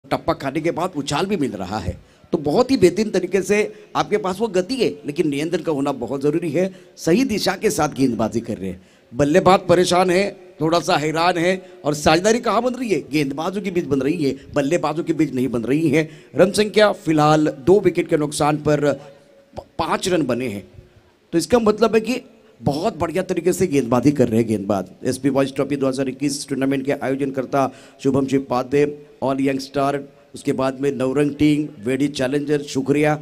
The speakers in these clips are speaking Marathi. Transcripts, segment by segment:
टप्पा खाने के बाद उछाल भी मिल रहा है। तो बहुत ही बेहतरीन तरीके से आपके पास वो गति है, लेकिन नियंत्रण का होना बहुत ज़रूरी है। सही दिशा के साथ गेंदबाजी कर रहे हैं। बल्लेबाज परेशान है, थोड़ा सा हैरान है, और साझेदारी कहाँ बन रही है? गेंदबाजों के बीच बन रही है, बल्लेबाजों के बीच नहीं बन रही है। रन संख्या फिलहाल 2 विकेट के नुकसान पर 5 रन बने हैं। तो इसका मतलब है कि बहुत बढ़िया तरीके से गेंदबाजी कर रहे हैं गेंदबाज। एसपी बॉयज ट्रॉफी 2021 टूर्नामेंट के आयोजनकर्ता शुभम शिव पादे, ऑल यंग स्टार, उसके बाद में नवरंग टीम, वेडी चैलेंजर, शुक्रिया।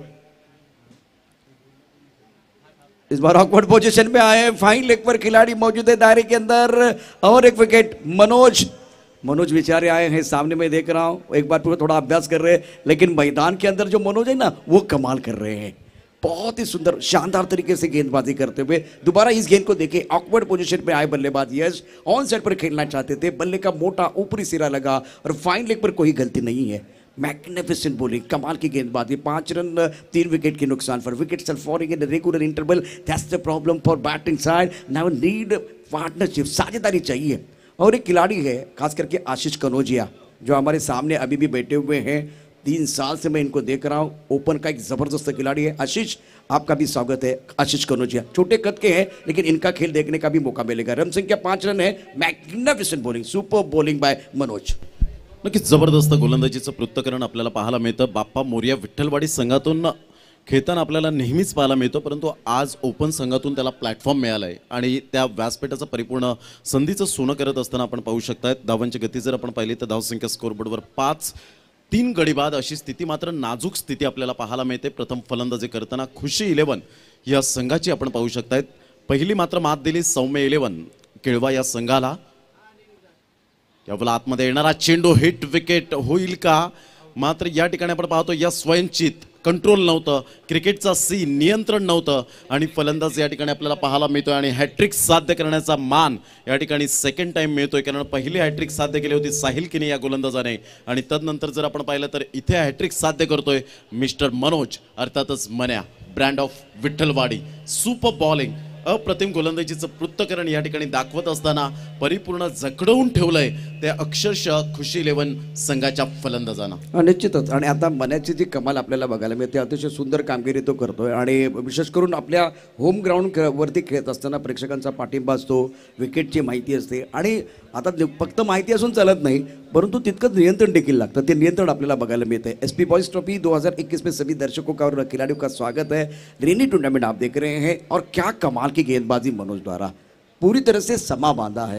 इस बार ऑकवर्ड पोजीशन में आए, फाइन लेग पर खिलाड़ी मौजूद है दायरे के अंदर, और एक विकेट। मनोज बेचारे आए हैं, सामने मैं देख रहा हूं, एक बार पूरा थोड़ा अभ्यास कर रहे हैं, लेकिन मैदान के अंदर जो मनोज है ना, वो कमाल कर रहे हैं। बहुत ही सुंदर शानदार तरीके से गेंदबाजी करते हुए दोबारा इस गेंद को देखे। ऑकवर्ड पोजीशन पे आए बल्लेबाज यश ऑन साइड पर खेलना चाहते थे, बल्ले का मोटा ऊपरी सिरा लगा और फाइन लेग पर कोई गलती नहीं है। मैग्निफिसेंट बॉलिंग, कमाल की गेंदबाजी। 5 रन 3 विकेट के नुकसान पर। Wickets are falling in regular interval, that's the problem for batting side. Now need partnership, साझेदारी चाहिए। और एक खिलाड़ी है खास करके आशीष कनौजिया, जो हमारे सामने अभी भी बैठे हुए हैं। 3 साल से मैं इनको देख रहा हूँ। ओपन का एक जबरदस्त खिलाड़ी है। आशीष, आपका भी स्वागत है। आशीष कनौजिया छोटे कद के हैं, लेकिन इनका खेल देखने का भी मौका मिलेगा। रन संख्या 5 रन है। Magnificent bowling, super bowling bye Manoj. नक्कीच जबरदस्त गोलंदाजीचं पृथक्करण आपल्याला पाहायला मिळतं। बाप्पा मोरया विठ्ठलवाडी संघातून खेळताना आपल्याला नेहमीच पाहायला मिळतो, परंतु आज ओपन संघातून त्याला प्लॅटफॉर्म मिळाला आहे आणि त्या व्यासपीठाचं परिपूर्ण संधीचं सोनं करत असताना आपण पाहू शकता। धावांची गती जर आपण पाहिली तर धावसंख्या स्कोरबोर्डवर 5-3 गडी बाद अशी स्थिती, मात्र नाजूक स्थिती आपल्याला पाहायला मिळते। प्रथम फलंदाजी करताना खुशी 11 या संघाची आपण पाहू शकता। पहिली मात्र मात दिली सौम्य 11 केळवा या संघाला। यावेळेला आतमध्ये येणारा चेंडू हिट विकेट होईल का? मात्र या ठिकाणी आपण पाहतो या स्वयंचित कंट्रोल नव्हतं, क्रिकेटचा सी नियंत्रण नव्हतं आणि फलंदाज या ठिकाणी आपल्याला पाहायला मिळतोय आणि हॅट्रिक साध्य करण्याचा मान या ठिकाणी सेकंड टाइम मिळतोय, कारण पहिली हॅट्रिक साध्य केली होती साहिल किनी या गोलंदाजाने आणि तदनंतर जर आपण पाहिलं तर इथे हॅट्रिक साध्य करतोय मिस्टर मनोज, अर्थातच Manya, brand of Vitthalwadi. Super bowling, अप्रतिम गोलंदाजीचं पृथक्करण या ठिकाणी दाखवत असताना परिपूर्ण जखडवून ठेवलंय ते अक्षरशः खुशी 11 संघाच्या फलंदाजांना। निश्चितच। आणि आता मन्याची जी कमाल आपल्याला बघायला मिळते, अतिशय सुंदर कामगिरी तो करतोय आणि विशेष करून आपल्या होम ग्राउंड वरती खेळत असताना प्रेक्षकांचा पाठिंबा असतो, विकेटची माहिती असते आणि आता फक्त माहिती असून चालत नाही, परंतु तितकंच नियंत्रण देखील लागतं। ते नियंत्रण आपल्याला बघायला मिळते। एसपी बॉयज ट्रॉफी 2021 में सभी दर्शकों का और खिलाड़ियों का स्वागत है। रेनी टूर्नामेंट आप देख रहे हैं और क्या कमाल की गेंदबाजी मनोज द्वारा पूरी तरह से समा बांधा है।